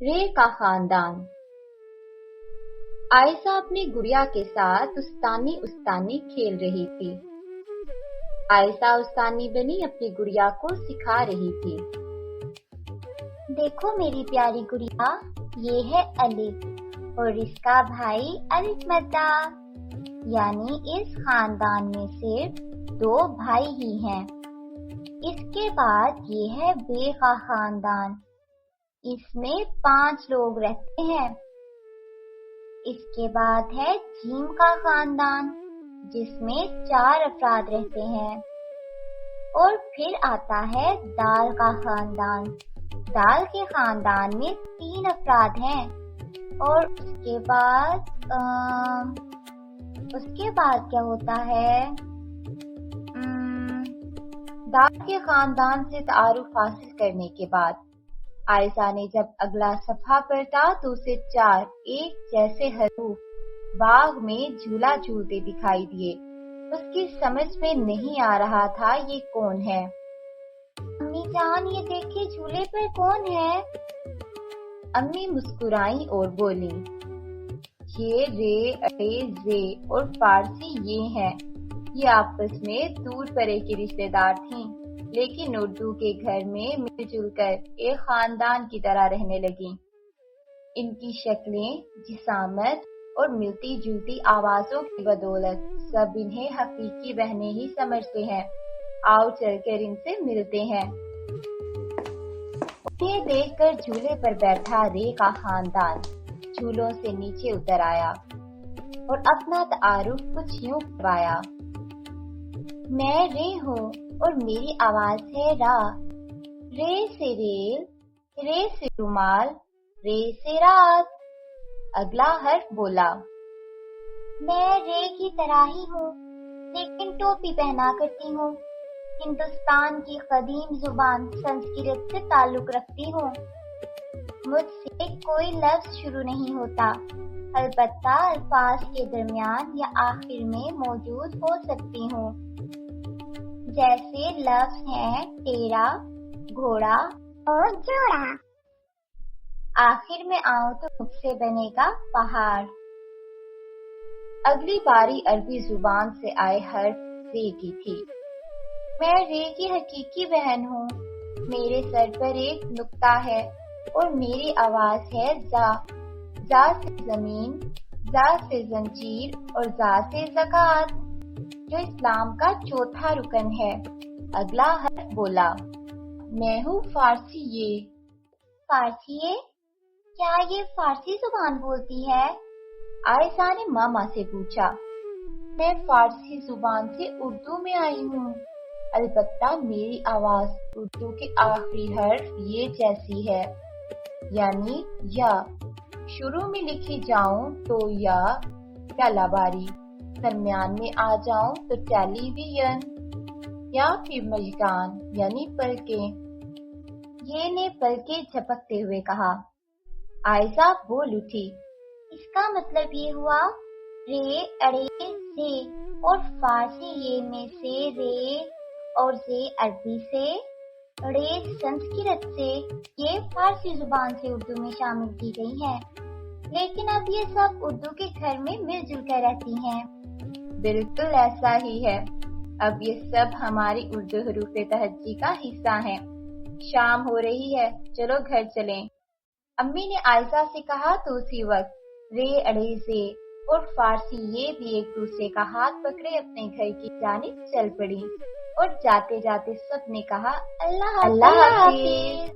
रे का खानदान। आयशा अपनी गुड़िया के साथ उस्तानी उस्तानी खेल रही थी। आयशा उस्तानी बनी अपनी गुड़िया को सिखा रही थी। देखो मेरी प्यारी गुड़िया, ये है अलिफ और इसका भाई अलिफमद्दा, यानी इस खानदान में सिर्फ 2 भाई ही हैं। इसके बाद ये है बे का खानदान, इसमें 5 लोग रहते हैं। इसके बाद है जीम का खानदान, जिसमें 4 अफराद रहते हैं। और फिर आता है दाल का खानदान। दाल के खानदान में 3 अफराद हैं। और उसके बाद क्या होता है? दाल के खानदान से तारुफ हासिल करने के बाद आयशा ने जब अगला सफ़ा पलटा तो उसे 4 एक जैसे हरूफ बाग में झूला झूलते दिखाई दिए। उसकी समझ में नहीं आ रहा था ये कौन है। अम्मी जान, ये देखिए झूले पर कौन है? अम्मी मुस्कुराई और बोली, ये रे अरे जे और फारसी ये हैं। ये आपस में दूर परे की रिश्तेदार थीं, लेकिन उर्दू के घर में मिलजुल कर एक खानदान की तरह रहने लगी। इनकी शक्लें, जिसामत और मिलती जुलती आवाजों की बदौलत सब इन्हें हकीकी बहनें ही समझते हैं। आओ चलकर इनसे मिलते हैं। उन्हें देखकर झूले पर बैठा रे का खानदान झूलों से नीचे उतर आया और अपना तारुफ कुछ यूं करवाया। मैं रे हूँ और मेरी आवाज है रा। रे से रेल, रे से रुमाल, रे से रात। अगला हर्फ बोला, मैं रे की तरह ही हूँ, लेकिन टोपी पहना करती हूँ। हिंदुस्तान की कदीम जुबान संस्कृत से ताल्लुक रखती हूँ। मुझसे कोई लफ्ज शुरू नहीं होता, अलबत्ता अल्फाज के दरमियान या आखिर में मौजूद हो सकती हूँ। जैसे लफ्ज हैं तेरा, घोड़ा और जोड़ा। आखिर में आऊं तो मुझसे बनेगा पहाड़। अगली बारी अरबी जुबान से आए हर्फ रे की थी। मैं रे की हकीकी बहन हूँ। मेरे सर पर एक नुक्ता है और मेरी आवाज है जा। जा से जमीन, जा से जंजीर और जा से ज़कात, जो इस्लाम का चौथा रुकन है। अगला हर्फ बोला, मैं हूँ फारसी ये। फारसी ये? क्या ये फारसी जुबान बोलती है? आयशा ने मामा से पूछा। मैं फारसी जुबान से उर्दू में आई हूँ, अलबत्ता मेरी आवाज उर्दू के आखिरी हर्फ ये जैसी है, यानी या। शुरू में लिखी जाऊं तो या लाबारी, दरमियान में आ जाऊं तो टेलीविजन, या फिर मजगान यानी पलके। ये ने पलके झपकते हुए कहा। आयशा बोल उठी, इसका मतलब ये हुआ रे अरे से और फारसी ये में से रे और से अरबी से, रे संस्कृत से, ये फारसी जुबान से उर्दू में शामिल की गई है। लेकिन अब ये सब उर्दू के घर में मिलजुल कर रहती हैं। बिल्कुल ऐसा ही है। अब ये सब हमारी उर्दू हरूफ तहज्जी का हिस्सा हैं। शाम हो रही है, चलो घर चलें। अम्मी ने आयशा से कहा तो उसी वक्त रे अड़े से और फारसी ये भी एक दूसरे का हाथ पकड़े अपने घर की जानिब चल पड़ी और जाते जाते सब ने कहा अल्लाह हाफिज।